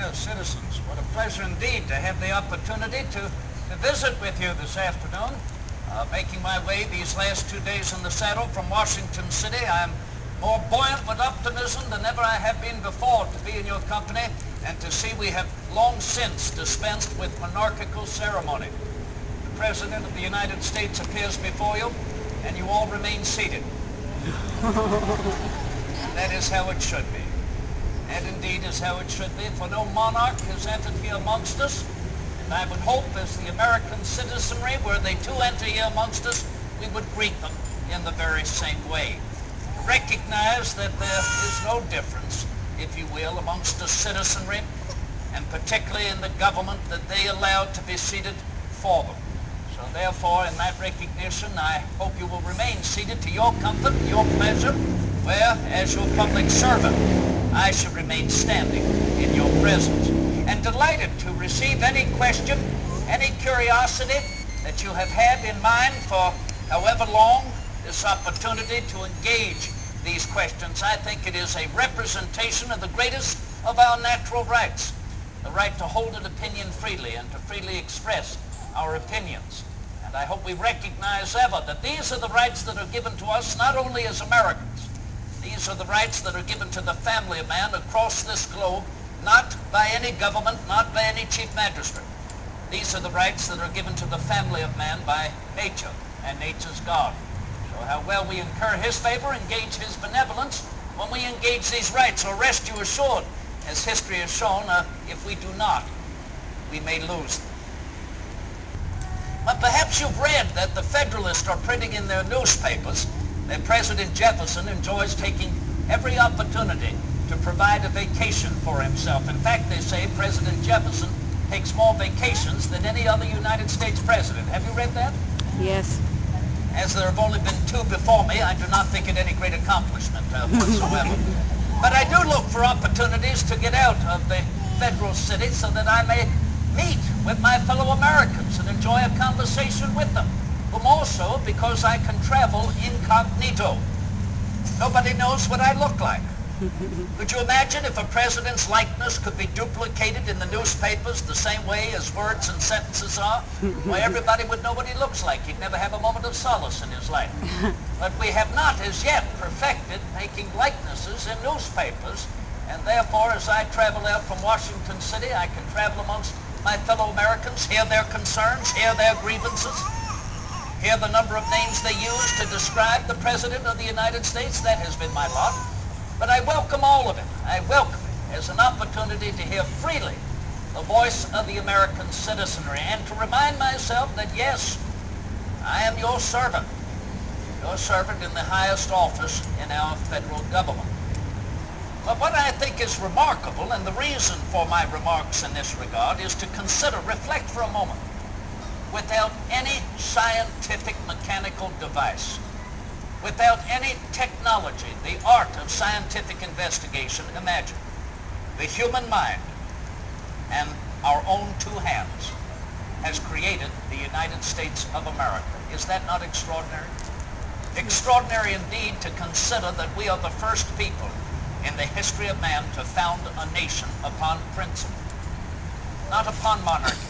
fellow citizens, what a pleasure indeed to have the opportunity to visit with you this afternoon. Making my way these last 2 days in the saddle from Washington City, I'm more buoyant with optimism than ever I have been before to be in your company and to see we have long since dispensed with monarchical ceremony. The President of the United States appears before you, and you all remain seated. That is how it should be. And indeed is how it should be, for no monarch has entered here amongst us, and I would hope as the American citizenry, were they to enter here amongst us, we would greet them in the very same way. Recognize that there is no difference, if you will, amongst the citizenry, and particularly in the government that they allowed to be seated for them. So therefore, in that recognition, I hope you will remain seated to your comfort, your pleasure, where, as your public servant, I shall remain standing in your presence, and delighted to receive any question, any curiosity that you have had in mind for however long this opportunity to engage these questions. I think it is a representation of the greatest of our natural rights, the right to hold an opinion freely and to freely express our opinions. And I hope we recognize ever that these are the rights that are given to us not only as Americans. These are the rights that are given to the family of man across this globe, not by any government, not by any chief magistrate. These are the rights that are given to the family of man by nature and nature's God. So how well we incur his favor, engage his benevolence when we engage these rights, or rest you assured, as history has shown, if we do not, we may lose them. But perhaps you've read that the Federalists are printing in their newspapers that President Jefferson enjoys taking every opportunity to provide a vacation for himself. In fact, they say President Jefferson takes more vacations than any other United States president. Have you read that? Yes. As there have only been 2 before me, I do not think it any great accomplishment whatsoever. But I do look for opportunities to get out of the federal city so that I may meet with my fellow Americans and enjoy a conversation with them. The more so because I can travel incognito. Nobody knows what I look like. Could you imagine if a president's likeness could be duplicated in the newspapers the same way as words and sentences are? Why, everybody would know what he looks like. He'd never have a moment of solace in his life. But we have not as yet perfected making likenesses in newspapers, and therefore as I travel out from Washington City, I can travel amongst my fellow Americans, hear their concerns, hear their grievances, hear the number of names they use to describe the President of the United States. That has been my lot. But I welcome all of it. I welcome it as an opportunity to hear freely the voice of the American citizenry and to remind myself that, yes, I am your servant in the highest office in our federal government. But what I think is remarkable, and the reason for my remarks in this regard, is to consider, reflect for a moment, without any scientific mechanical device, without any technology, the art of scientific investigation, imagine the human mind and our own 2 hands has created the United States of America. Is that not extraordinary? Extraordinary indeed to consider that we are the first people in the history of man to found a nation upon principle, not upon monarchy,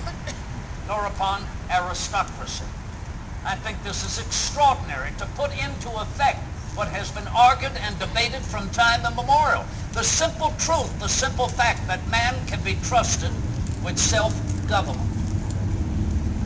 nor upon aristocracy. I think this is extraordinary to put into effect what has been argued and debated from time immemorial. The simple truth, the simple fact that man can be trusted with self-government.